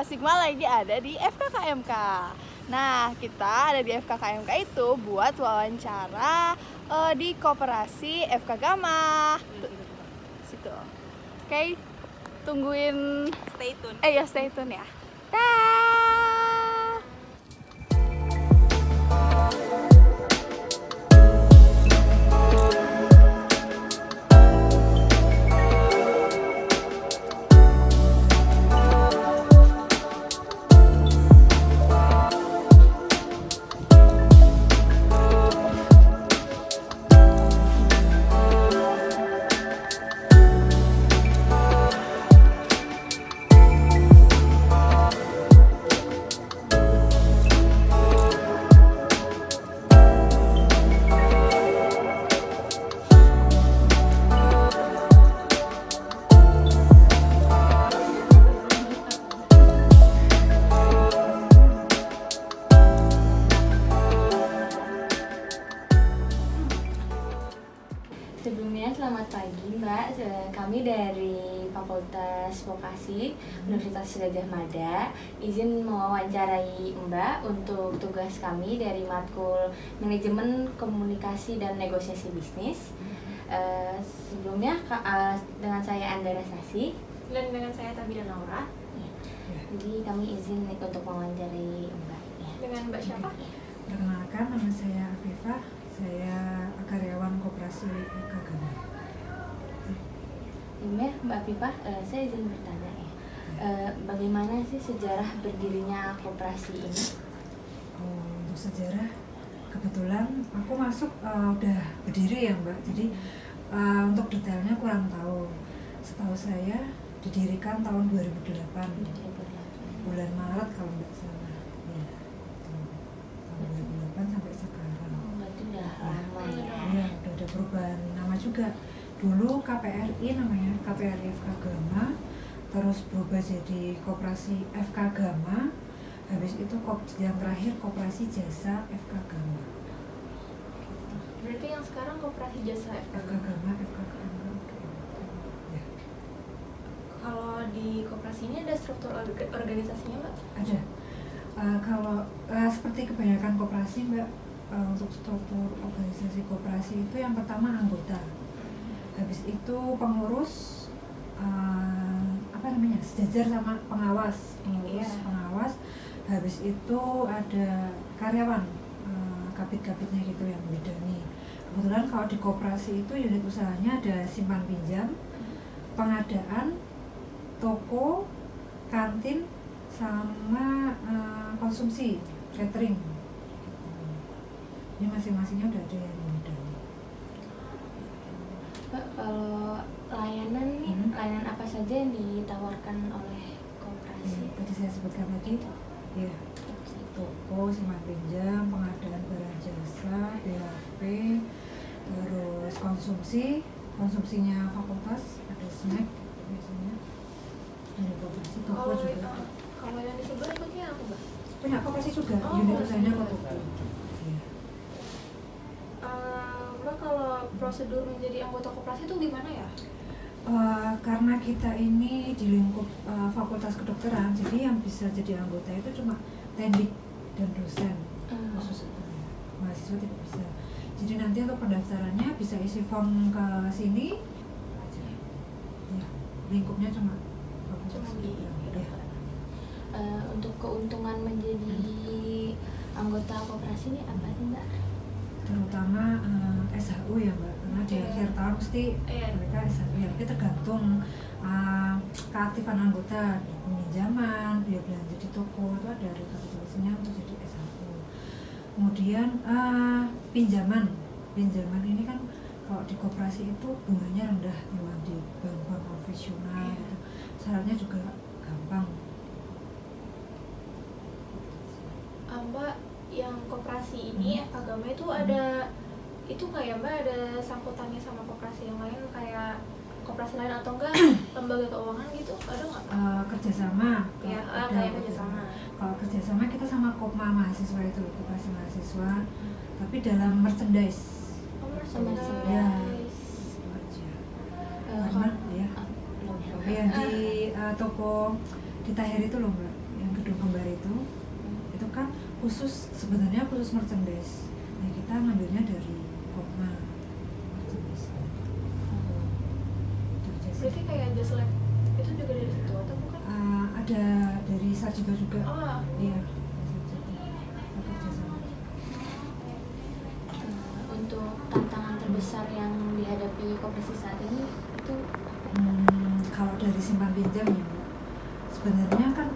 Sigma lagi ada di FKKMK. Nah, kita ada di FKKMK itu buat wawancara di koperasi FK Gama. Situ. Oke, tungguin. Stay tune. Stay tune ya. Dah. Sebelumnya selamat pagi Mbak, kami dari Fakultas Vokasi Universitas Gadjah Mada izin mewawancarai Mbak untuk tugas kami dari matkul Manajemen Komunikasi dan Negosiasi Bisnis. Sebelumnya dengan saya Andara Sasi Dan dengan saya Tabida Naura. Jadi kami izin untuk mewawancarai Mbak. Dengan Mbak siapa? Perkenalkan, nama saya Afifah, saya karyawan koperasi FK Gama. Mbak Afifah, saya izin bertanya ya. Bagaimana sih sejarah berdirinya koperasi ini? Untuk sejarah, kebetulan aku masuk udah berdiri ya Mbak, jadi untuk detailnya kurang tahu. Setahu saya didirikan tahun 2008, bulan Maret kalau nggak salah. Ya, tahun 2008 sampai sekarang. Berarti udah lama ya. Iya, udah ada perubahan nama juga. Dulu KPRI namanya, KPRI FK Gama, terus berubah jadi Koperasi FK Gama. Habis itu yang terakhir Koperasi Jasa FK Gama. Berarti yang sekarang Koperasi Jasa FK Gama, FK Gama. Ya. Kalau di koperasi ini ada struktur organisasinya Mbak? Ada. Kalau seperti kebanyakan koperasi Mbak, untuk struktur organisasi koperasi itu yang pertama anggota. Habis itu pengurus, sejajar sama pengawas, pengawas. Habis itu ada karyawan, kabit-kabitnya gitu yang membidangi. Kebetulan kalau di koperasi itu unit usahanya ada simpan pinjam, pengadaan, toko, kantin, sama konsumsi, catering. Ini masing-masingnya udah ada yang membidangi. Mbak, kalau layanan nih, layanan apa saja yang ditawarkan oleh koperasi? Tadi saya sebutkan tadi, ya, toko, simpan pinjam, pengadaan barang jasa, BHP, terus konsumsinya fakultas, ada snack biasanya, ada koperasi, toko juga. Kalau yang di sebelah itu apa Mbak? Punya koperasi juga, unit usahanya kok toko. Mbak, kalau prosedur menjadi anggota koperasi itu gimana ya? Karena kita ini di lingkup fakultas kedokteran, jadi yang bisa jadi anggota itu cuma teknik dan dosen khusus itu. Mahasiswa tidak bisa. Jadi nanti untuk pendaftarannya bisa isi form ke sini aja. Ya, lingkupnya cuma fakultas kedokteran. Ya. Untuk keuntungan menjadi anggota koperasi ini apa sih Mbak? Terutama SHU ya Mbak, karena di akhir tahun mesti mereka SHU ya, itu tergantung keaktifan anggota, peminjaman, biaya belanja di toko, itu ada rekapitulasinya untuk jadi SHU. Kemudian pinjaman ini kan kalau di koperasi itu bunganya rendah memang di bank-bank konvensional, gitu. Syaratnya juga gampang. Mbak, yang koperasi ini FK Gama itu ada itu kayak Mbak ada sangkutannya sama koperasi yang lain, kayak koperasi lain atau enggak lembaga keuangan gitu, ada nggak? Kerjasama Ya, kayak kerjasama. Kalau kerjasama kita sama Kopma mahasiswa itu, koperasi mahasiswa, tapi dalam merchandise. Merchandise. Ya, karena ya di toko di Tahir itu loh Mbak, yang gedung kembar itu kan sebenarnya khusus merchandise. Nah kita ngambilnya dari Kopma merchandise. Berarti kayak Just Lab itu juga dari situ atau bukan? Ada dari Sajiba juga. Oh. Iya. Bekerja sama. Untuk tantangan terbesar yang dihadapi koperasi saat ini itu Kalau dari simpan pinjam ya Mbak, sebenarnya kan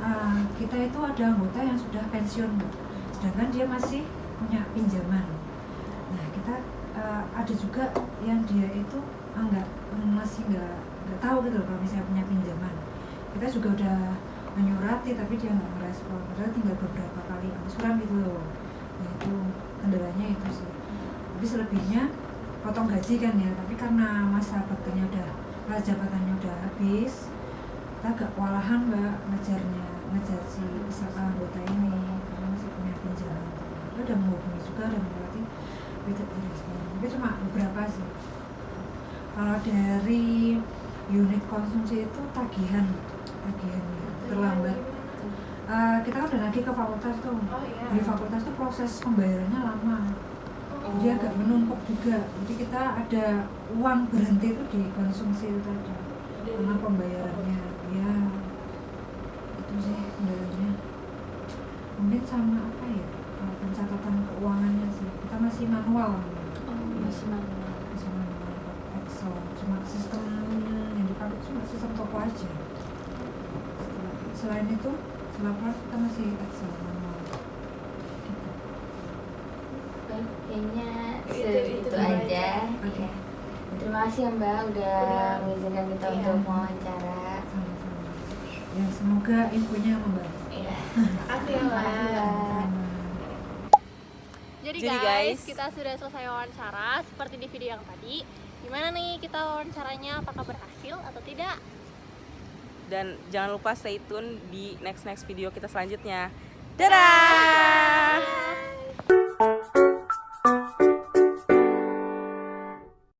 kita itu ada anggota yang sudah pensiun Mbak, sedangkan dia masih punya pinjaman. Nah kita ada juga yang dia itu masih nggak tahu gitu loh kalau misalnya punya pinjaman. Kita juga udah menyurati tapi dia nggak merespon, padahal tinggal beberapa kali angsuran gitu loh. Nah itu kendalanya itu sih. Tapi selebihnya potong gaji kan ya, tapi karena masa baktinya masa jabatannya udah habis, kita agak kewalahan Mbak ngejar si anggota ini karena masih punya pinjaman. Kita udah menghubungi juga dan berarti tidak direspon. Tapi cuma beberapa sih. Kalau dari unit konsumsi itu tagihannya terlambat. Kita kan udah nagih ke fakultas tuh. Oh, iya. Di fakultas tuh proses pembayarannya lama. Jadi agak menumpuk juga. Jadi kita ada uang berhenti itu di konsumsi itu tadi. Karena pembayarannya ya itu sih kendalanya. Mungkin sama apa ya? Pencatatan keuangannya sih. Kita masih manual. masih manual. Excel. Cuma sistem yang dipakai cuma sistem toko aja. Selain itu, selain kita masih Excel manual. Baik, kayaknya Itu itu aja. Oke. Ya. Terima kasih ya Mbak udah mengizinkan kita Iya. untuk wawancara. Sama-sama. Ya semoga infonya membantu. Iya. Makasih ya, Terima kasih, Mbak. Mbak. Jadi Jadi, guys, guys, kita sudah selesai wawancara seperti di video yang tadi. Gimana nih kita wawancaranya, apakah berhasil atau tidak? dan jangan lupa stay tune di next video kita selanjutnya. Dadah!